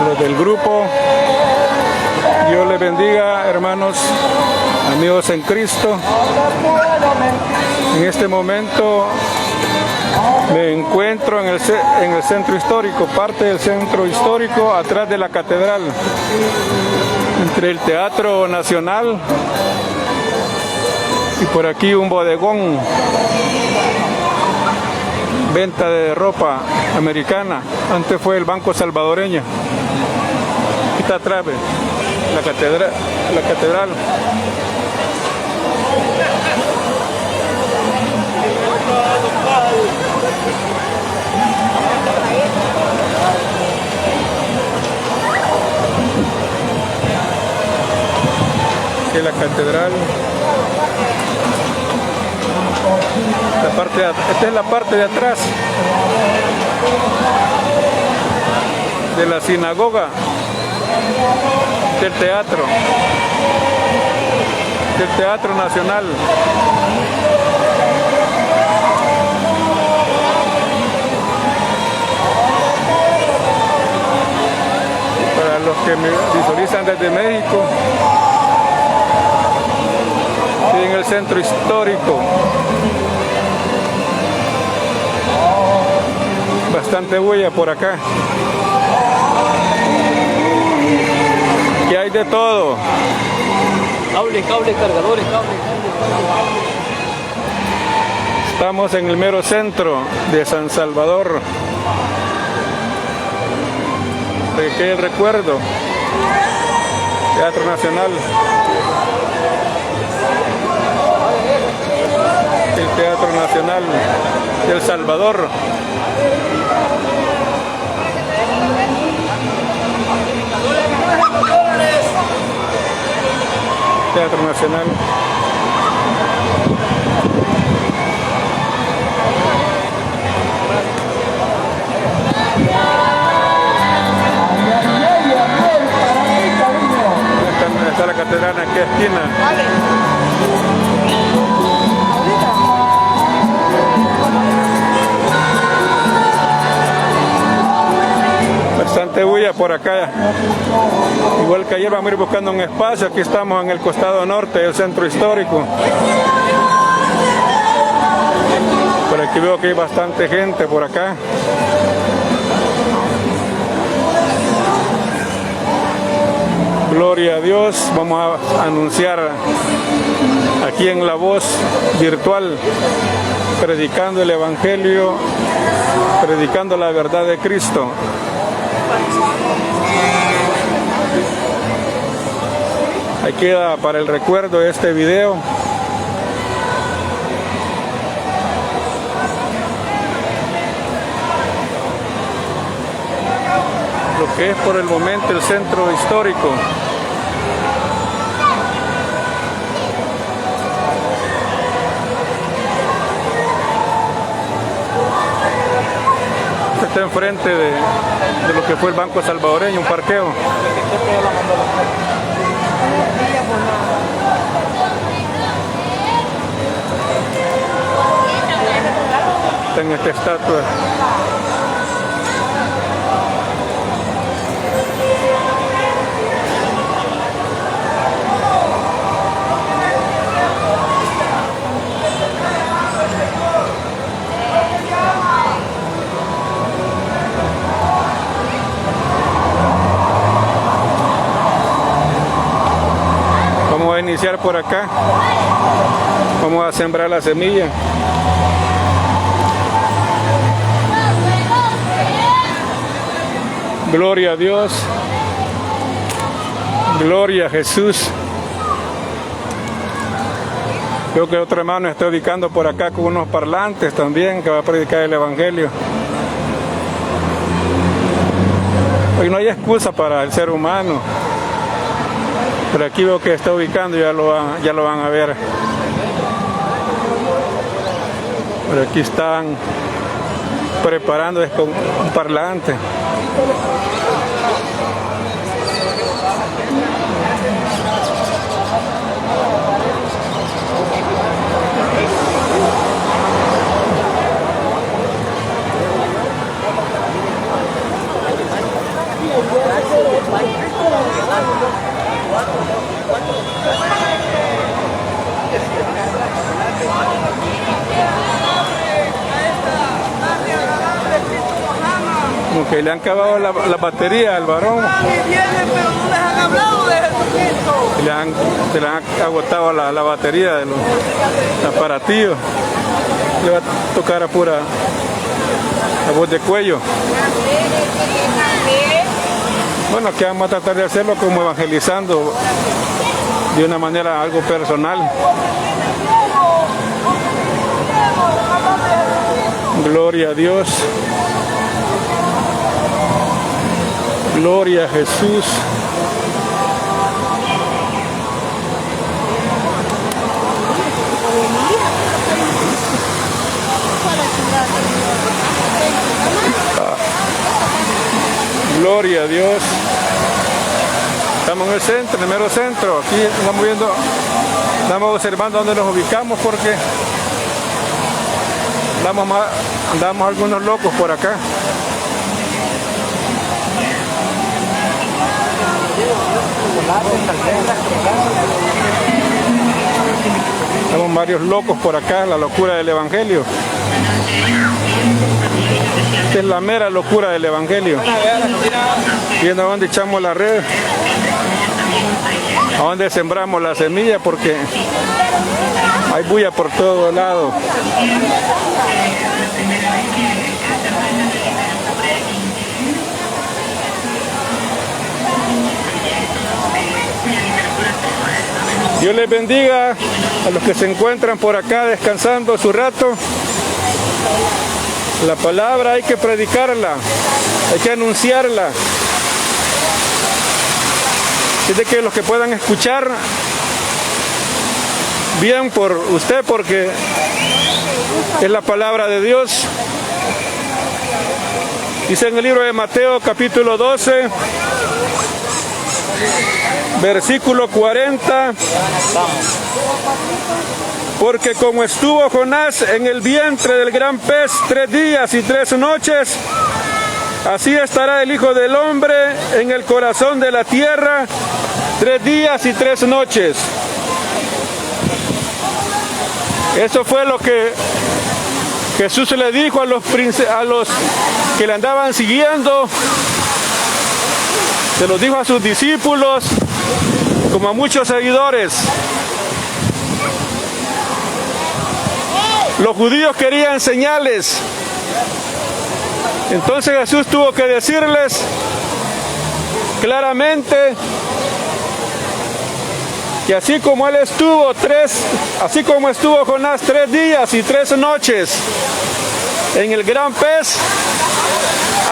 Los del grupo, Dios les bendiga, hermanos, amigos en Cristo. En este momento me encuentro en el centro histórico, parte del centro histórico, atrás de la catedral, entre el Teatro Nacional y por aquí un bodegón, venta de ropa americana. Antes fue el Banco Salvadoreño. Aquí está atrás, la catedral. Aquí la catedral. Esta es la parte de atrás de la sinagoga, del Teatro Nacional. Para los que me visualizan desde México, estoy en el centro histórico. Bastante bulla por acá. Que hay de todo. Cable, cargadores, cable. Estamos en el mero centro de San Salvador. De que el recuerdo. Teatro Nacional. El Teatro Nacional de El Salvador. Teatro Nacional. Está la catedral en aquella esquina. Bastante bulla por acá. Igual que ayer vamos a ir buscando un espacio. Aquí estamos en el costado norte del centro histórico. Por aquí veo que hay bastante gente por acá. Gloria a Dios. Vamos a anunciar aquí en La Voz virtual, predicando el Evangelio, predicando la verdad de Cristo. Ahí queda para el recuerdo de este video. Lo que es por el momento el centro histórico. Está enfrente de lo que fue el Banco Salvadoreño, un parqueo. Está en esta estatua. Vamos a iniciar por acá. Vamos a sembrar la semilla. Gloria a Dios. Gloria a Jesús. Creo que otro hermano está dedicando por acá con unos parlantes también, que va a predicar el Evangelio. Hoy no hay excusa para el ser humano. Pero aquí veo que está ubicando, ya lo van a ver. Pero aquí están preparando con un parlante. Como que le han acabado la batería al varón. Se le han agotado la batería de los aparatillos. Le va a tocar a pura la voz de cuello. Bueno, que vamos a tratar de hacerlo como evangelizando de una manera algo personal. Gloria a Dios. Gloria a Jesús. Gloria a Dios. Estamos en el centro, en el mero centro. Aquí estamos viendo, estamos observando dónde nos ubicamos porque andamos algunos locos por acá. Estamos varios locos por acá, la locura del Evangelio. Esta es la mera locura del Evangelio. Viendo a dónde echamos la red, a dónde sembramos la semilla, porque hay bulla por todos lados. Dios les bendiga a los que se encuentran por acá descansando su rato. La palabra hay que predicarla, hay que anunciarla. Es de que los que puedan escuchar bien por usted, porque es la palabra de Dios. Dice en el libro de Mateo capítulo 12, versículo 40. Porque como estuvo Jonás en el vientre del gran pez 3 días y 3 noches, así estará el Hijo del Hombre en el corazón de la tierra 3 días y 3 noches. Eso fue lo que Jesús le dijo a los que le andaban siguiendo. Se los dijo a sus discípulos, como a muchos seguidores. Los judíos querían señales. Entonces Jesús tuvo que decirles claramente que así como estuvo Jonás 3 días y 3 noches en el gran pez,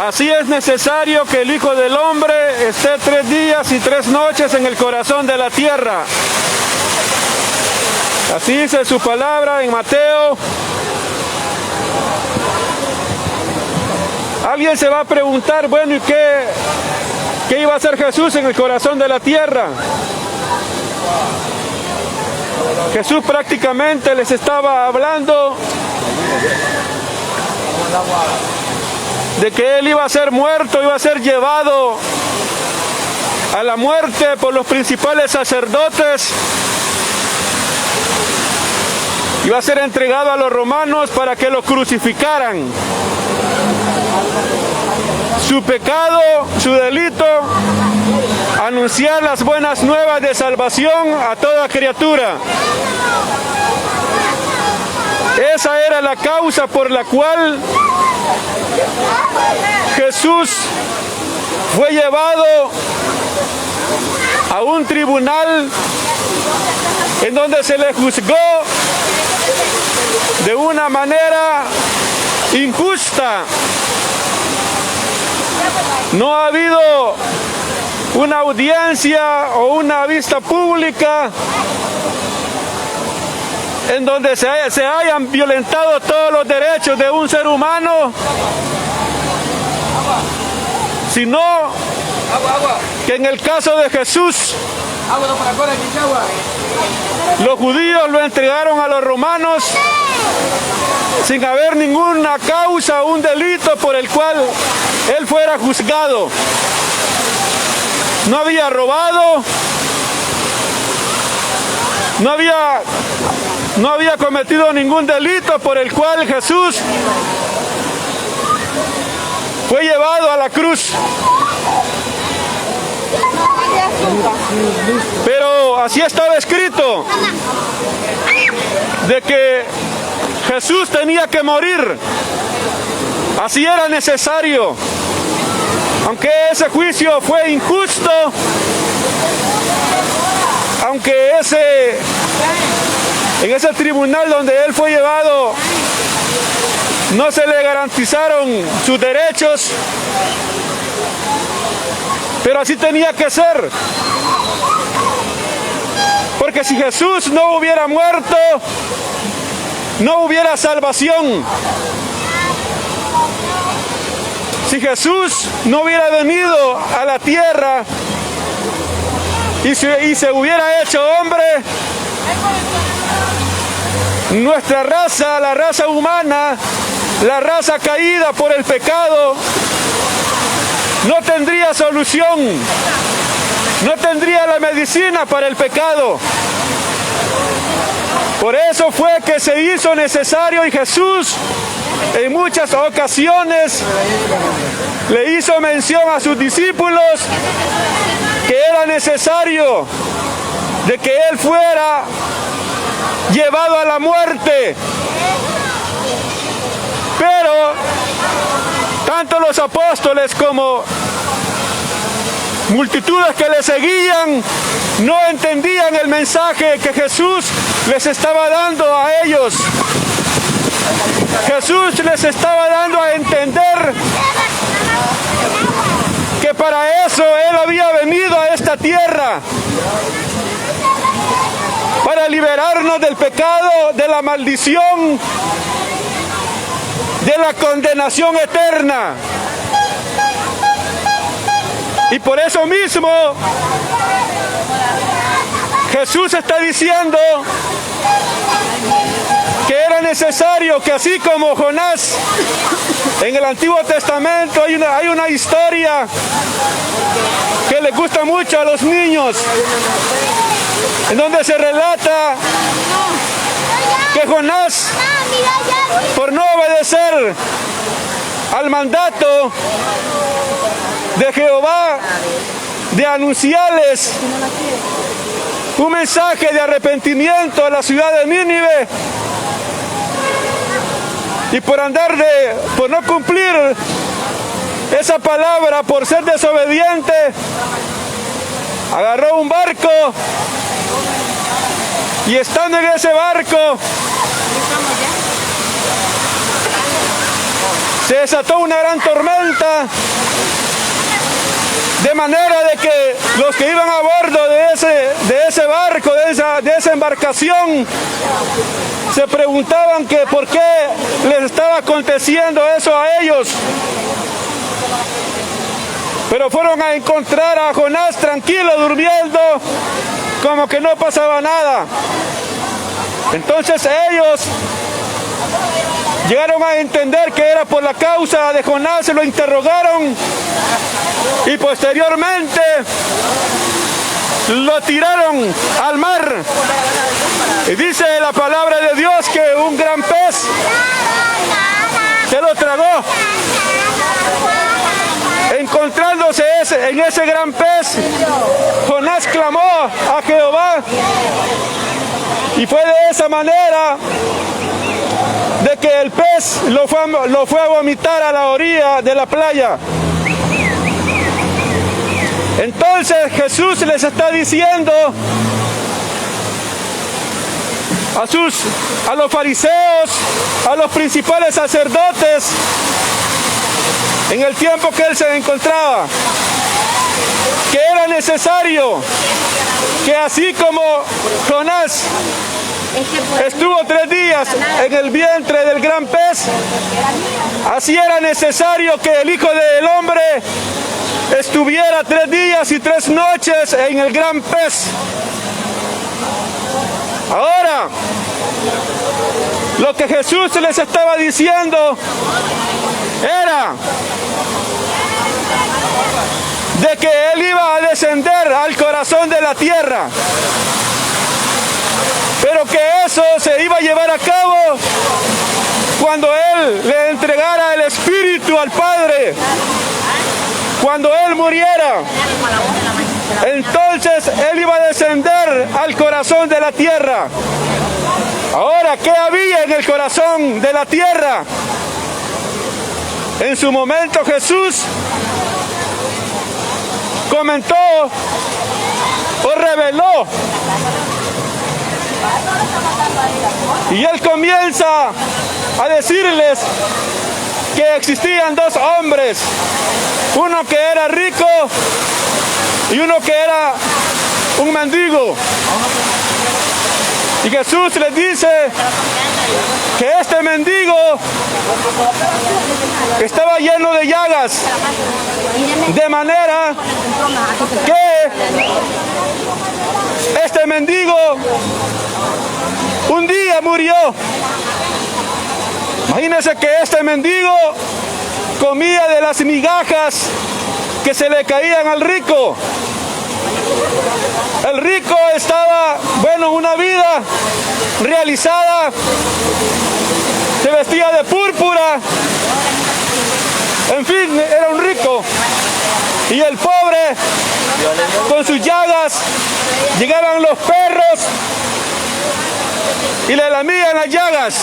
así es necesario que el Hijo del Hombre esté 3 días y 3 noches en el corazón de la tierra. Así dice su palabra en Mateo. Alguien se va a preguntar, bueno, ¿y qué iba a hacer Jesús en el corazón de la tierra? Jesús prácticamente les estaba hablando de que Él iba a ser muerto, iba a ser llevado a la muerte por los principales sacerdotes. Iba a ser entregado a los romanos para que lo crucificaran. Su pecado, su delito, anunciar las buenas nuevas de salvación a toda criatura. Esa era la causa por la cual Jesús fue llevado a un tribunal en donde se le juzgó de una manera injusta. No ha habido una audiencia o una vista pública en donde se hayan violentado todos los derechos de un ser humano, sino que en el caso de Jesús, los judíos lo entregaron a los romanos sin haber ninguna causa o un delito por el cual él fuera juzgado. No había robado, no había cometido ningún delito por el cual Jesús fue llevado a la cruz. Pero así estaba escrito, de que Jesús tenía que morir. Así era necesario. Aunque ese juicio fue injusto, aunque en ese tribunal donde él fue llevado no se le garantizaron sus derechos, pero así tenía que ser. Porque si Jesús no hubiera muerto, no hubiera salvación. Si Jesús no hubiera venido a la tierra y se hubiera hecho hombre, nuestra raza, la raza humana, la raza caída por el pecado, no tendría solución, no tendría la medicina para el pecado. Por eso fue que se hizo necesario, y Jesús en muchas ocasiones le hizo mención a sus discípulos que era necesario de que Él fuera llevado a la muerte. Pero tanto los apóstoles como multitudes que le seguían no entendían el mensaje que Jesús les estaba dando a ellos. Jesús les estaba dando a entender que para eso Él había venido a esta tierra, para liberarnos del pecado, de la maldición, de la condenación eterna. Y por eso mismo Jesús está diciendo que era necesario que, así como Jonás, en el Antiguo Testamento hay una historia que le gusta mucho a los niños, en donde se relata que Jonás, por no obedecer al mandato de Jehová de anunciarles un mensaje de arrepentimiento a la ciudad de Nínive, y por no cumplir esa palabra, por ser desobediente, agarró un barco, y estando en ese barco se desató una gran tormenta, de manera de que los que iban a bordo de ese barco, de esa embarcación, se preguntaban que por qué les estaba aconteciendo eso a ellos. Pero fueron a encontrar a Jonás tranquilo, durmiendo, como que no pasaba nada. Entonces ellos llegaron a entender que era por la causa de Jonás, se lo interrogaron y posteriormente lo tiraron al mar. Y dice la palabra de Dios que un gran pez se lo tragó. Encontrándose en ese gran pez, Jonás clamó a Jehová, y fue de esa manera de que el pez lo fue a vomitar a la orilla de la playa. Entonces Jesús les está diciendo a los fariseos, a los principales sacerdotes, en el tiempo que él se encontraba, que era necesario que, así como Jonás estuvo 3 días en el vientre del gran pez, así era necesario que el Hijo del Hombre estuviera 3 días y 3 noches en el gran pez. Ahora, lo que Jesús les estaba diciendo era de que Él iba a descender al corazón de la tierra, pero que eso se iba a llevar a cabo cuando Él le entregara el Espíritu al Padre, cuando Él muriera, entonces Él iba a descender al corazón de la tierra. Ahora, ¿qué había en el corazón de la tierra? En su momento Jesús comentó o reveló, y Él comienza a decirles que existían dos hombres, uno que era rico y uno que era un mendigo. Y Jesús les dice que este mendigo estaba lleno de llagas, de manera que este mendigo un día murió. Imagínense que este mendigo comía de las migajas que se le caían al rico. El rico estaba, una vida realizada, se vestía de púrpura, en fin, era un rico. Y el pobre, con sus llagas, llegaban los perros y le lamían las llagas.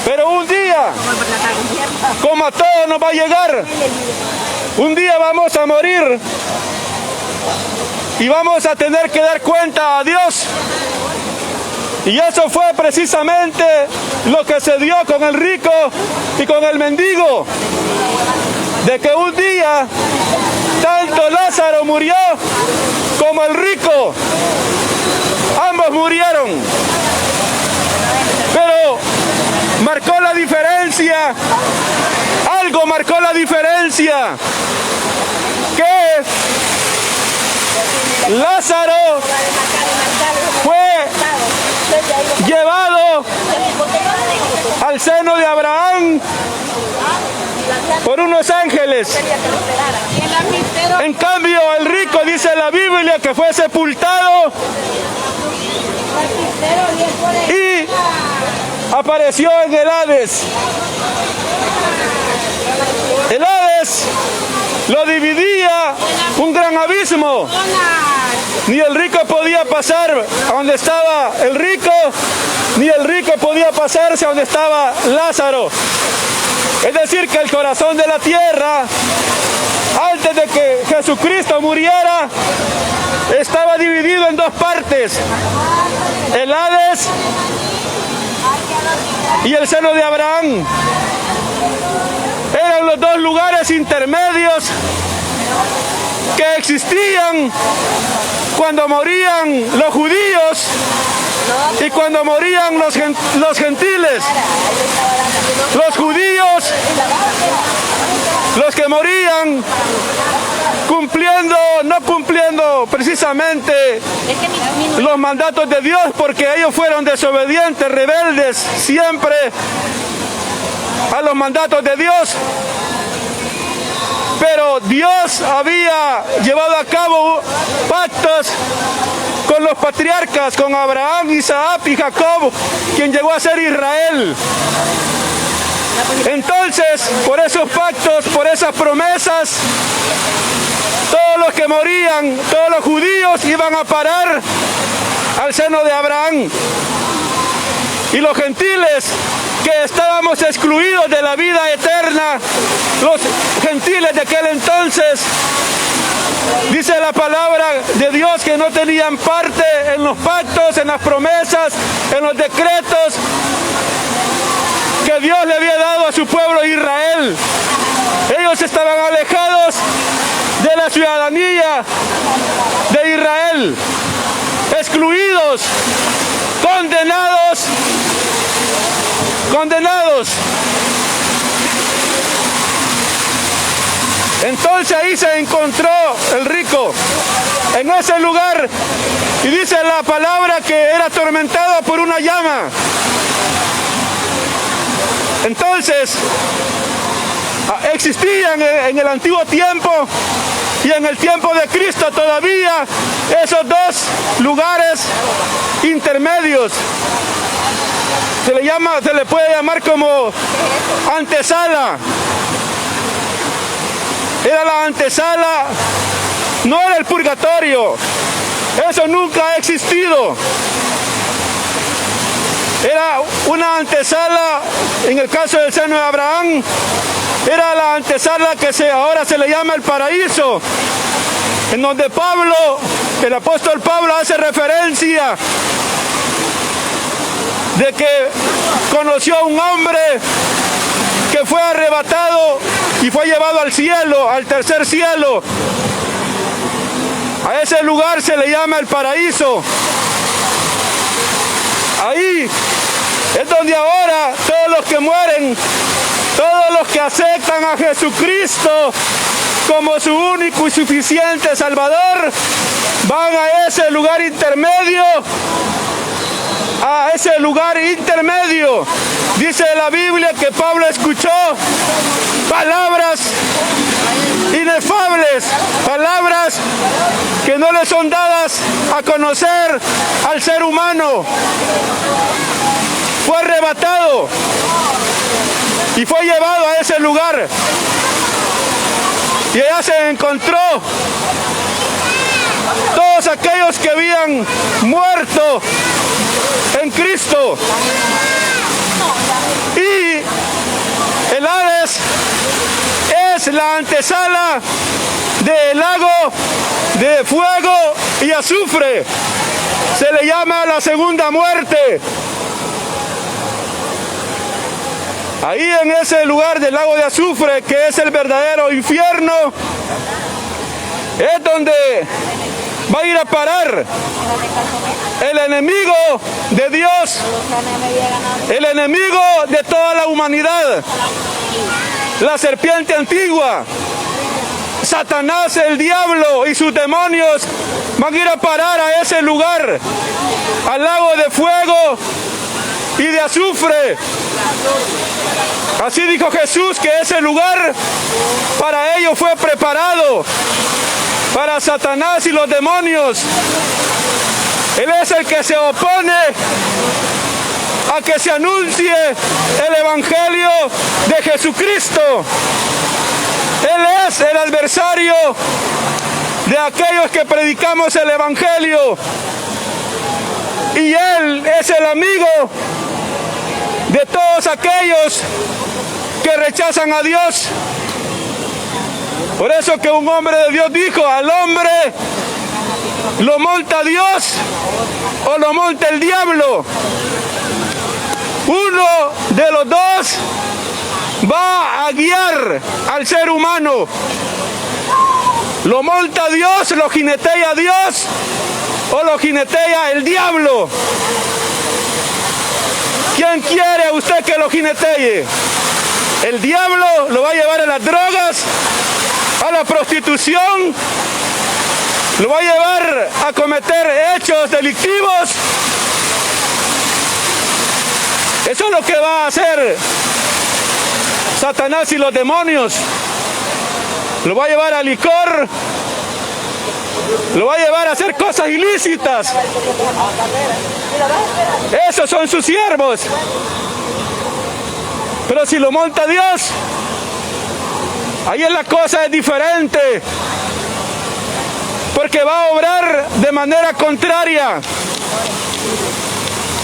Pero un día, como a todos nos va a llegar, un día vamos a morir y vamos a tener que dar cuenta a Dios. Y eso fue precisamente lo que se dio con el rico y con el mendigo, de que un día tanto Lázaro murió como el rico, ambos murieron. Pero marcó la diferencia, algo marcó la diferencia, que Lázaro fue llevado al seno de Abraham por unos ángeles. En cambio, el rico, dice la Biblia, que fue sepultado y apareció en el Hades. El Hades lo dividía un gran abismo. Ni el rico podía pasar a donde estaba el rico, ni el rico podía pasarse a donde estaba Lázaro. Es decir, que el corazón de la tierra, antes de que Jesucristo muriera, estaba dividido en dos partes: el Hades y el seno de Abraham. Eran los dos lugares intermedios que existían cuando morían los judíos y cuando morían los gentiles. Los judíos, los que morían no cumpliendo precisamente los mandatos de Dios, porque ellos fueron desobedientes, rebeldes siempre a los mandatos de Dios. Pero Dios había llevado a cabo pactos con los patriarcas, con Abraham, Isaac y Jacob, quien llegó a ser Israel. Entonces, por esos pactos, por esas promesas, todos los que morían, todos los judíos iban a parar al seno de Abraham. Y los gentiles, que estábamos excluidos de la vida eterna, los gentiles de aquel entonces, dice la palabra de Dios que no tenían parte en los pactos, en las promesas, en los decretos que Dios le había dado a su pueblo Israel. Ellos estaban alejados de la ciudadanía de Israel, excluidos, condenados. Entonces ahí se encontró el rico, en ese lugar, y dice la palabra que era atormentado por una llama. Entonces, existían en el antiguo tiempo y en el tiempo de Cristo todavía esos dos lugares intermedios. se le puede llamar como antesala. Era la antesala, no era el purgatorio. Eso nunca ha existido. Era una antesala, en el caso del seno de Abraham, era la antesala que ahora se le llama el paraíso, en donde el apóstol Pablo hace referencia de que conoció a un hombre que fue arrebatado y fue llevado al cielo, al tercer cielo. A ese lugar se le llama el paraíso. Ahí es donde ahora todos los que mueren, todos los que aceptan a Jesucristo como su único y suficiente Salvador, van a ese lugar intermedio. A ese lugar intermedio. Dice la Biblia que Pablo escuchó palabras inefables, palabras que no le son dadas a conocer al ser humano. Fue arrebatado y fue llevado a ese lugar. Y allá se encontró todos aquellos que habían muerto en Cristo. Y el Hades es la antesala del lago de fuego y azufre. Se le llama la segunda muerte. Ahí en ese lugar del lago de azufre, que es el verdadero infierno, es donde va a ir a parar el enemigo de Dios, el enemigo de toda la humanidad, la serpiente antigua, Satanás, el diablo y sus demonios van a ir a parar a ese lugar, al lago de fuego y de azufre. Así dijo Jesús que ese lugar para ellos fue preparado, para Satanás y los demonios. Él es el que se opone a que se anuncie el Evangelio de Jesucristo. Él es el adversario de aquellos que predicamos el Evangelio. Y Él es el amigo de todos aquellos que rechazan a Dios. Por eso que un hombre de Dios dijo, al hombre lo monta Dios o lo monta el diablo. Uno de los dos va a guiar al ser humano. Lo monta Dios, lo jinetea Dios o lo jinetea el diablo. ¿Quién quiere a usted que lo jinetee? El diablo lo va a llevar a las drogas, a la prostitución, lo va a llevar a cometer hechos delictivos. Eso es lo que va a hacer Satanás y los demonios. Lo va a llevar al licor, lo va a llevar a hacer cosas ilícitas. Esos son sus siervos. Pero si lo monta Dios, ahí la cosa es diferente, porque va a obrar de manera contraria.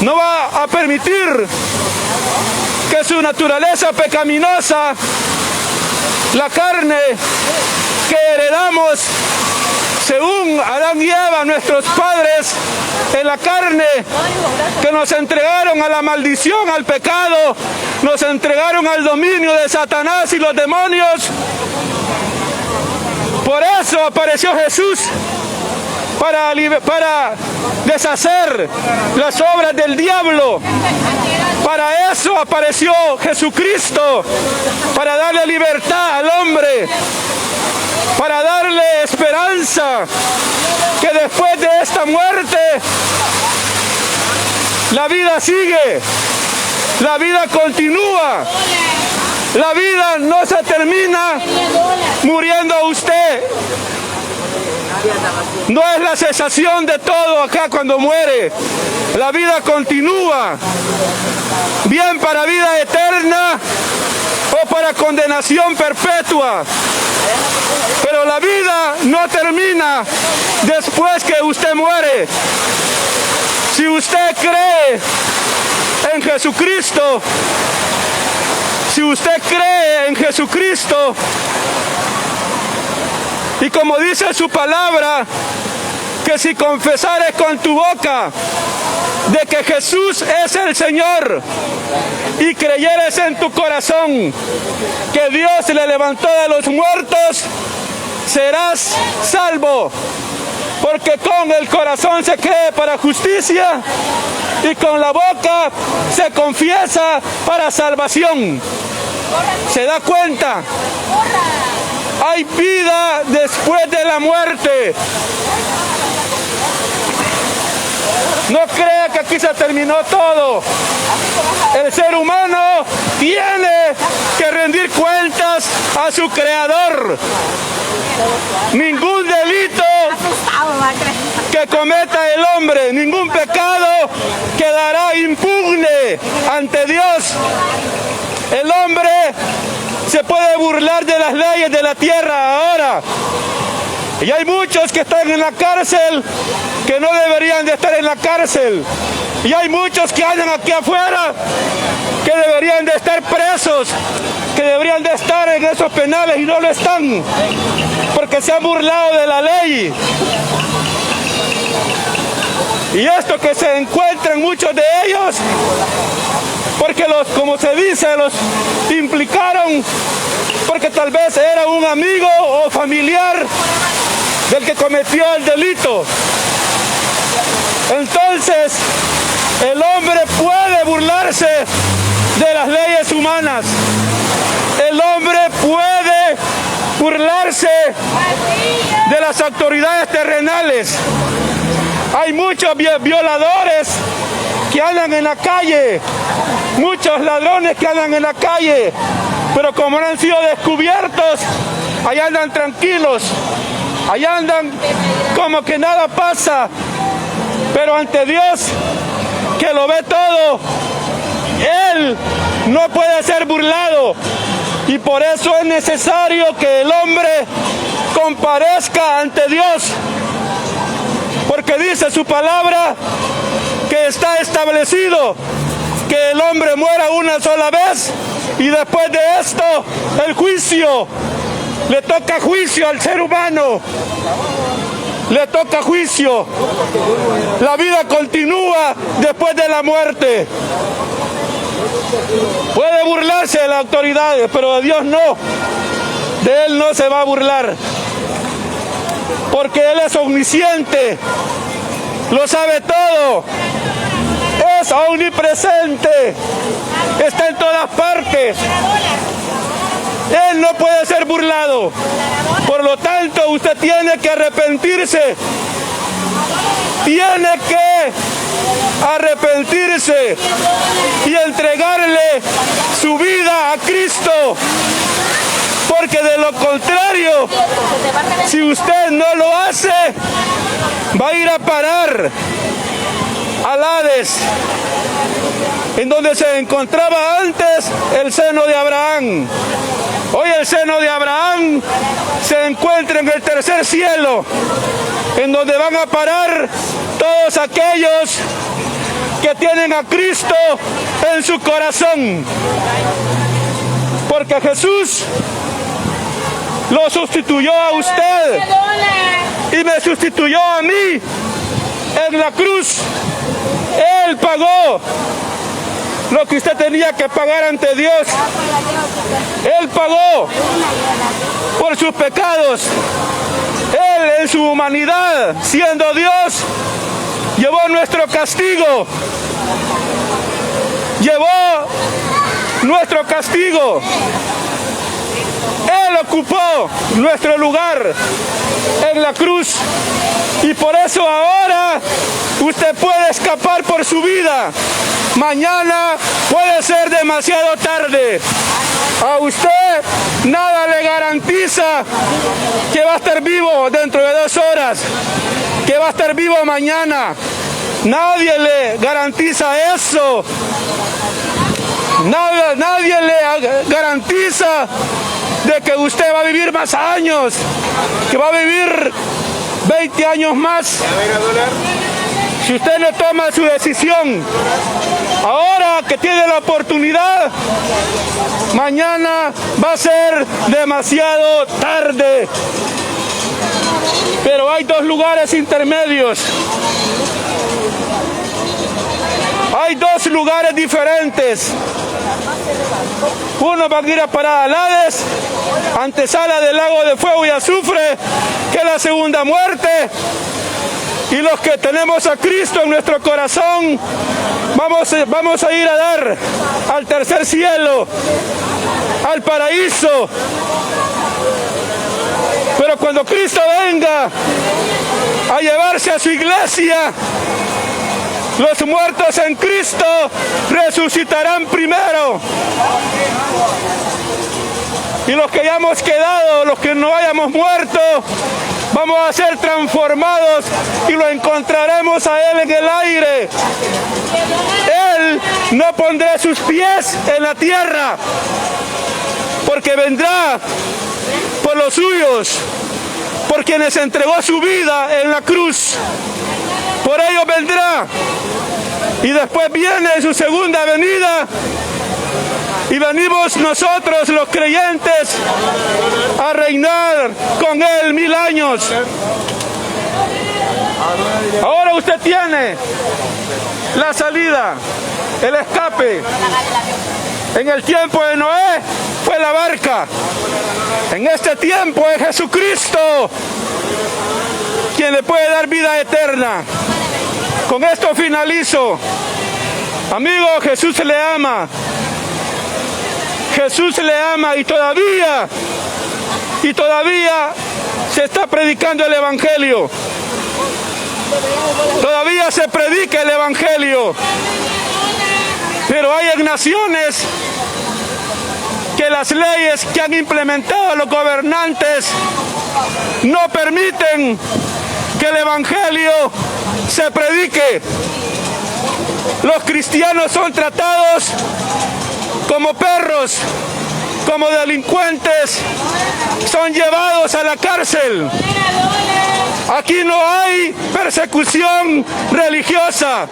No va a permitir que su naturaleza pecaminosa, la carne que heredamos según Adán y Eva, nuestros padres en la carne, que nos entregaron a la maldición, al pecado, nos entregaron al dominio de Satanás y los demonios. Por eso apareció Jesús, para deshacer las obras del diablo. Para eso apareció Jesucristo, para darle libertad al hombre, para darle esperanza, que después de esta muerte la vida sigue, la vida continúa, la vida no se termina muriendo usted. No es la cesación de todo acá cuando muere, la vida continúa. bien para vida eterna o para condenación perpetua. Pero la vida no termina después que usted muere. Si usted cree en Jesucristo, si usted cree en Jesucristo, y como dice su palabra, que si confesares con tu boca de que Jesús es el Señor y creyeres en tu corazón que Dios le levantó de los muertos, serás salvo. Porque con el corazón se cree para justicia y con la boca se confiesa para salvación. ¿Se da cuenta? Hay vida después de la muerte. No crea que aquí se terminó todo. El ser humano tiene que rendir cuentas a su Creador. Ningún delito que cometa el hombre, ningún pecado quedará impune ante Dios. El hombre se puede burlar de las leyes de la tierra ahora. Y hay muchos que están en la cárcel que no deberían de estar en la cárcel. Y hay muchos que andan aquí afuera que deberían de estar presos, que deberían de estar en esos penales y no lo están, porque se han burlado de la ley. Y esto que se encuentran muchos de ellos, porque como se dice, los implicaron, porque tal vez era un amigo o familiar del que cometió el delito. Entonces, el hombre puede burlarse de las leyes humanas. El hombre puede burlarse de las autoridades terrenales. Hay muchos violadores que andan en la calle, muchos ladrones que andan en la calle, pero como no han sido descubiertos, allá andan tranquilos, allá andan como que nada pasa. Pero ante Dios, que lo ve todo, Él no puede ser burlado. Y por eso es necesario que el hombre comparezca ante Dios. Porque dice su palabra que está establecido que el hombre muera una sola vez y después de esto el juicio. Le toca juicio al ser humano. Le toca juicio. La vida continúa después de la muerte. Puede burlarse de las autoridades, pero de Dios no. De Él no se va a burlar. Porque Él es omnisciente. Lo sabe todo. Es omnipresente. Está en todas partes. Él no puede ser burlado. Por lo tanto, usted tiene que arrepentirse. Tiene que arrepentirse y entregarle su vida a Cristo. Porque de lo contrario, si usted no lo hace, va a ir a parar al Hades, en donde se encontraba antes el seno de Abraham. Hoy el seno de Abraham se encuentra en el tercer cielo, en donde van a parar todos aquellos que tienen a Cristo en su corazón. Porque Jesús lo sustituyó a usted y me sustituyó a mí en la cruz. Él pagó lo que usted tenía que pagar ante Dios. Él pagó por sus pecados. Él en su humanidad, siendo Dios, llevó nuestro castigo. Llevó nuestro castigo. Él ocupó nuestro lugar en la cruz. Y por eso ahora usted puede escapar por su vida. Mañana puede ser demasiado tarde. A usted nada le garantiza que va a estar vivo dentro de 2 horas, que va a estar vivo mañana. Nadie le garantiza eso. Nadie le garantiza de que usted va a vivir más años, que va a vivir 20 años más. Si usted no toma su decisión, ahora que tiene la oportunidad, mañana va a ser demasiado tarde. Pero hay dos lugares intermedios. Hay dos lugares diferentes. Uno va a ir a parar al Hades, antesala del lago de fuego y azufre, que es la segunda muerte. Y los que tenemos a Cristo en nuestro corazón, vamos a ir a dar al tercer cielo, al paraíso. Pero cuando Cristo venga a llevarse a su iglesia, los muertos en Cristo resucitarán primero. Y los que hayamos quedado, los que no hayamos muerto, vamos a ser transformados y lo encontraremos a Él en el aire. Él no pondrá sus pies en la tierra, porque vendrá por los suyos, por quienes entregó su vida en la cruz. Por ello vendrá. Y después viene su segunda venida. Y venimos nosotros, los creyentes, a reinar con Él 1000 años. Ahora usted tiene la salida, el escape. En el tiempo de Noé fue la barca. En este tiempo es Jesucristo quien le puede dar vida eterna. Con esto finalizo. Amigo, Jesús le ama. Jesús le ama y todavía se está predicando el Evangelio. Todavía se predica el Evangelio. Pero hay en naciones que las leyes que han implementado los gobernantes no permiten que el Evangelio se predique. Los cristianos son tratados como perros, como delincuentes, son llevados a la cárcel. Aquí no hay persecución religiosa.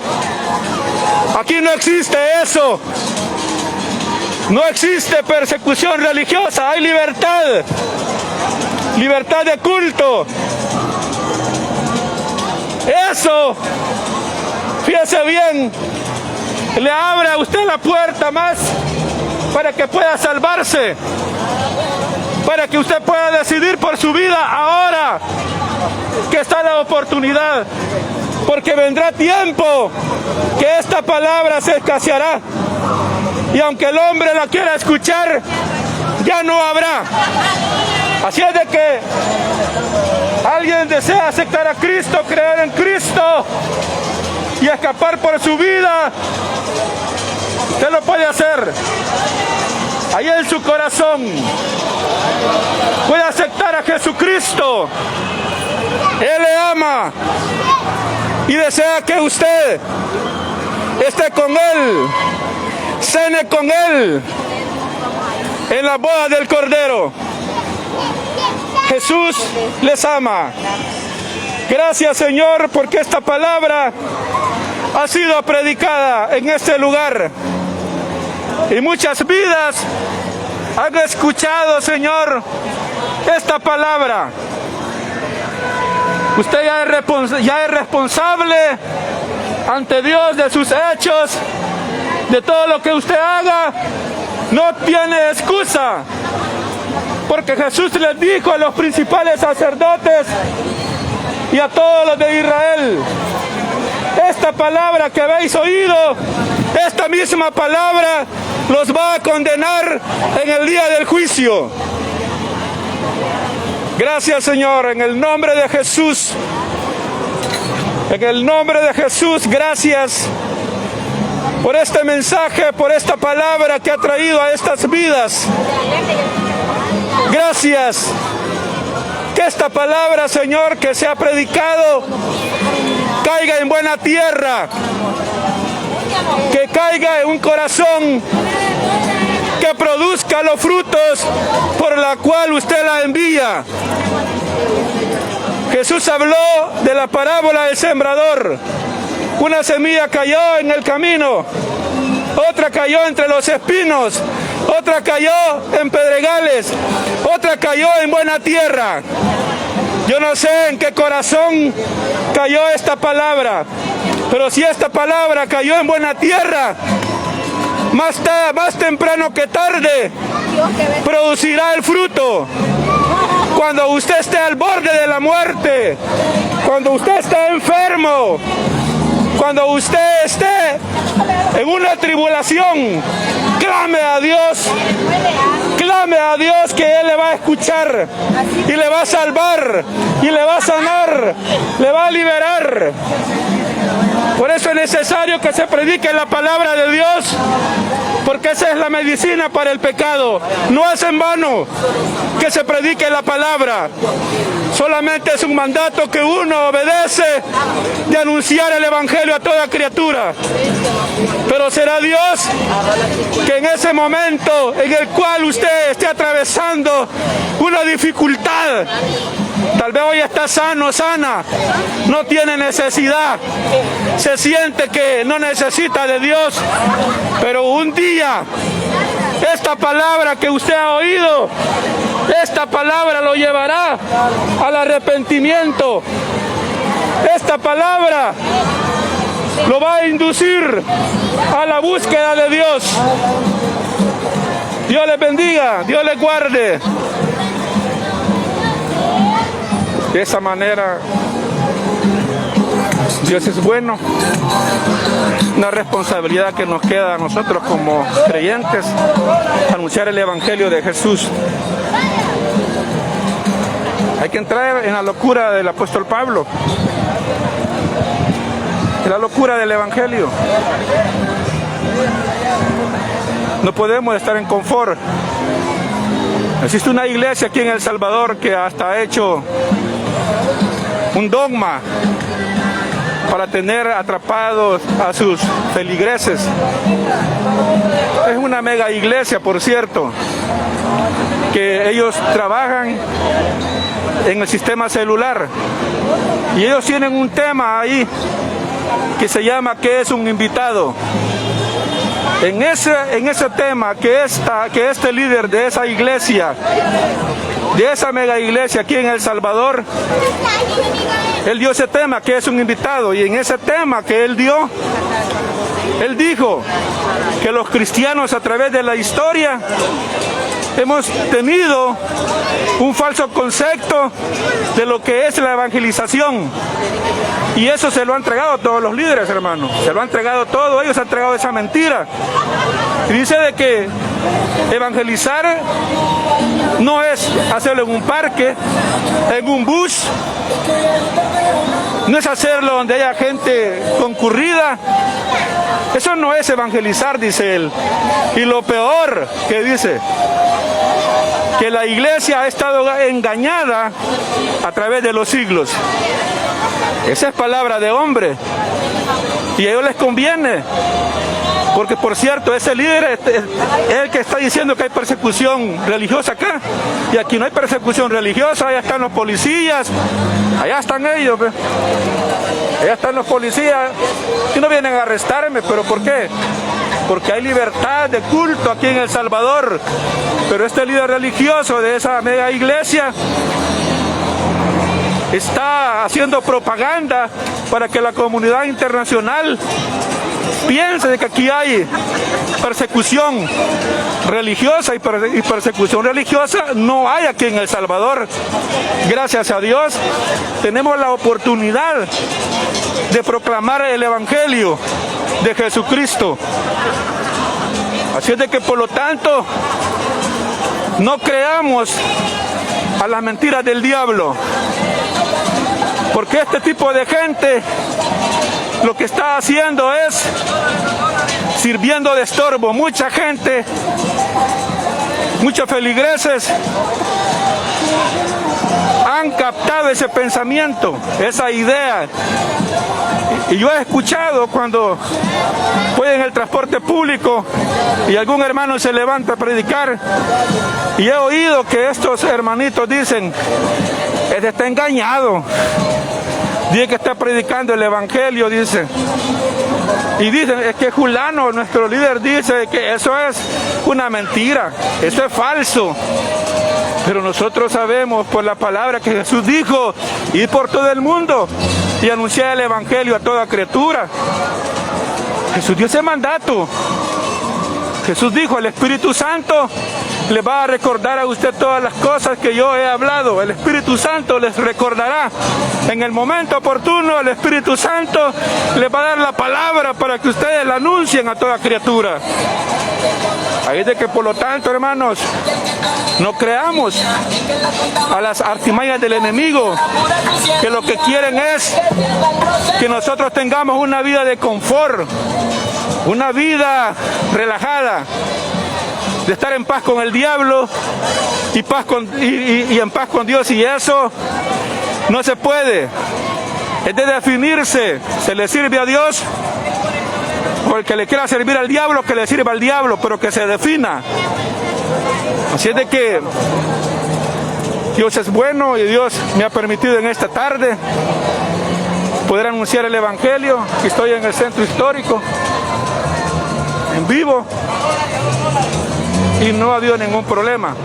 Aquí no existe eso. No existe persecución religiosa, hay libertad. Libertad de culto. Eso, fíjese bien, le abre a usted la puerta más para que pueda salvarse, para que usted pueda decidir por su vida ahora que está la oportunidad, porque vendrá tiempo que esta palabra se escaseará y aunque el hombre la quiera escuchar, ya no habrá. Así es de que alguien desea aceptar a Cristo, creer en Cristo y escapar por su vida, usted lo puede hacer. Ahí en su corazón puede aceptar a Jesucristo. Él le ama y desea que usted esté con Él, cene con Él en la boda del Cordero. Jesús les ama. Gracias, Señor, porque esta palabra ha sido predicada en este lugar. Y muchas vidas han escuchado, Señor, esta palabra. Usted ya es responsable ante Dios de sus hechos, de todo lo que usted haga. No tiene excusa. Porque Jesús les dijo a los principales sacerdotes y a todos los de Israel, esta palabra que habéis oído, esta misma palabra los va a condenar en el día del juicio. Gracias, Señor, en el nombre de Jesús. En el nombre de Jesús, gracias por este mensaje, por esta palabra que ha traído a estas vidas. Gracias. Que esta palabra, Señor, que se ha predicado, caiga en buena tierra. que caiga en un corazón que produzca los frutos por la cual usted la envía. Jesús habló de la parábola del sembrador. Una semilla cayó en el camino, otra cayó entre los espinos, otra cayó en pedregales, otra cayó en buena tierra. Yo no sé en qué corazón cayó esta palabra, pero si esta palabra cayó en buena tierra, más temprano que tarde producirá el fruto. Cuando usted esté al borde de la muerte, cuando usted esté enfermo, cuando usted esté en una tribulación, clame a Dios que Él le va a escuchar y le va a salvar y le va a sanar, le va a liberar. Por eso es necesario que se predique la palabra de Dios, porque esa es la medicina para el pecado. No es en vano que se predique la palabra. Solamente es un mandato que uno obedece de anunciar el evangelio a toda criatura. Pero será Dios que en ese momento en el cual usted esté atravesando una dificultad, tal vez hoy está sano, sana, no tiene necesidad, se siente que no necesita de Dios, pero un día esta palabra que usted ha oído, esta palabra lo llevará al arrepentimiento. Esta palabra lo va a inducir a la búsqueda de Dios. Dios les bendiga, Dios les guarde. De esa manera, Dios es bueno. Una responsabilidad que nos queda a nosotros como creyentes, anunciar el evangelio de Jesús. Hay que entrar en la locura del apóstol Pablo, en la locura del evangelio. No podemos estar en confort. Existe una iglesia aquí en El Salvador que hasta ha hecho un dogma para tener atrapados a sus feligreses. Es una mega iglesia, por cierto, que ellos trabajan en el sistema celular y ellos tienen un tema ahí que se llama ¿qué es un invitado? En ese tema que este líder de esa iglesia, de esa mega iglesia aquí en El Salvador, él dio ese tema, que es un invitado, y en ese tema que él dio, él dijo que los cristianos a través de la historia hemos tenido un falso concepto de lo que es la evangelización. Y eso se lo han entregado todos los líderes, hermanos. Se lo han entregado todo, ellos han entregado esa mentira. Y dice de que evangelizar no es hacerlo en un parque, en un bus, no es hacerlo donde haya gente concurrida. Eso no es evangelizar, dice él. Y lo peor que dice, que la iglesia ha estado engañada a través de los siglos. Esa es palabra de hombre y a ellos les conviene, porque por cierto ese líder es el que está diciendo que hay persecución religiosa acá, y aquí no hay persecución religiosa. Allá están los policías, allá están ellos, allá están los policías y no vienen a arrestarme. ¿Pero por qué? Porque hay libertad de culto aquí en El Salvador, pero este líder religioso de esa mega iglesia está haciendo propaganda para que la comunidad internacional piense de que aquí hay persecución religiosa, y persecución religiosa no hay aquí en El Salvador. Gracias a Dios tenemos la oportunidad de proclamar el evangelio de Jesucristo. Así es de que por lo tanto no creamos a las mentiras del diablo, porque este tipo de gente lo que está haciendo es sirviendo de estorbo. Mucha gente, muchos feligreses han captado ese pensamiento, esa idea. Y yo he escuchado cuando voy en el transporte público y algún hermano se levanta a predicar, y he oído que estos hermanitos dicen: este está engañado, dice que está predicando el evangelio, dice. Y dicen: es que Julano, nuestro líder, dice que eso es una mentira, eso es falso. Pero nosotros sabemos por la palabra que Jesús dijo: ir por todo el mundo y anunciar el evangelio a toda criatura. Jesús dio ese mandato. Jesús dijo: el Espíritu Santo le va a recordar a usted todas las cosas que yo he hablado. El Espíritu Santo les recordará. En el momento oportuno, el Espíritu Santo les va a dar la palabra para que ustedes la anuncien a toda criatura. Ahí es de que, por lo tanto, hermanos, no creamos a las artimañas del enemigo, que lo que quieren es que nosotros tengamos una vida de confort, una vida relajada, de estar en paz con el diablo y en paz con Dios, y eso no se puede. Es de definirse: se le sirve a Dios, o el que le quiera servir al diablo, que le sirva al diablo, pero que se defina. Así es de que Dios es bueno, y Dios me ha permitido en esta tarde poder anunciar el evangelio. Estoy en el centro histórico, en vivo, y no ha habido ningún problema.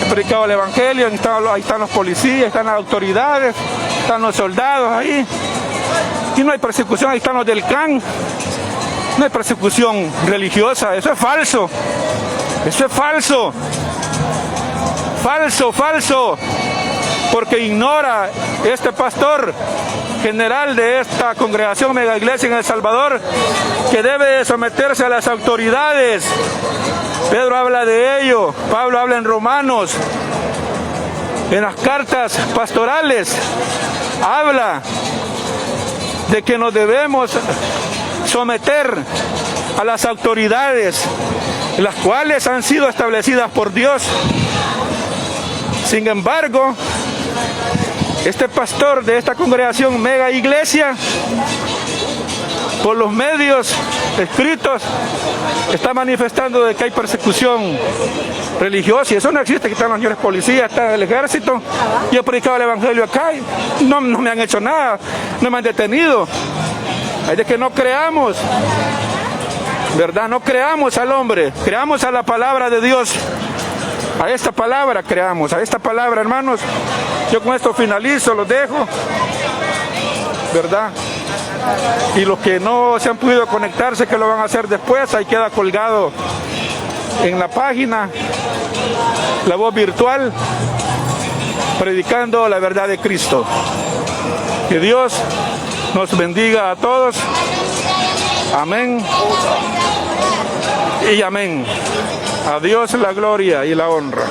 He predicado el evangelio, ahí están los policías, están las autoridades, están los soldados ahí, y no hay persecución. Ahí están los del CAN. No hay persecución religiosa. Eso es falso. Eso es falso. Falso, falso. Porque ignora este pastor general de esta congregación Mega Iglesia en El Salvador, que debe someterse a las autoridades. Pedro habla de ello, Pablo habla en Romanos, en las cartas pastorales habla de que nos debemos someter a las autoridades, las cuales han sido establecidas por Dios. Sin embargo, este pastor de esta congregación Mega Iglesia, por los medios escritos, está manifestando de que hay persecución religiosa, y eso no existe. Aquí están los señores policías, está el ejército. Yo he predicado el evangelio acá y no me han hecho nada, no me han detenido. Hay de que no creamos, ¿verdad? No creamos al hombre, creamos a la palabra de Dios. A esta palabra creamos, a esta palabra, hermanos. Yo con esto finalizo, los dejo, ¿verdad? Y los que no se han podido conectarse, que lo van a hacer después, ahí queda colgado en la página La Voz Virtual, predicando la verdad de Cristo. Que Dios nos bendiga a todos. Amén y amén. A Dios la gloria y la honra.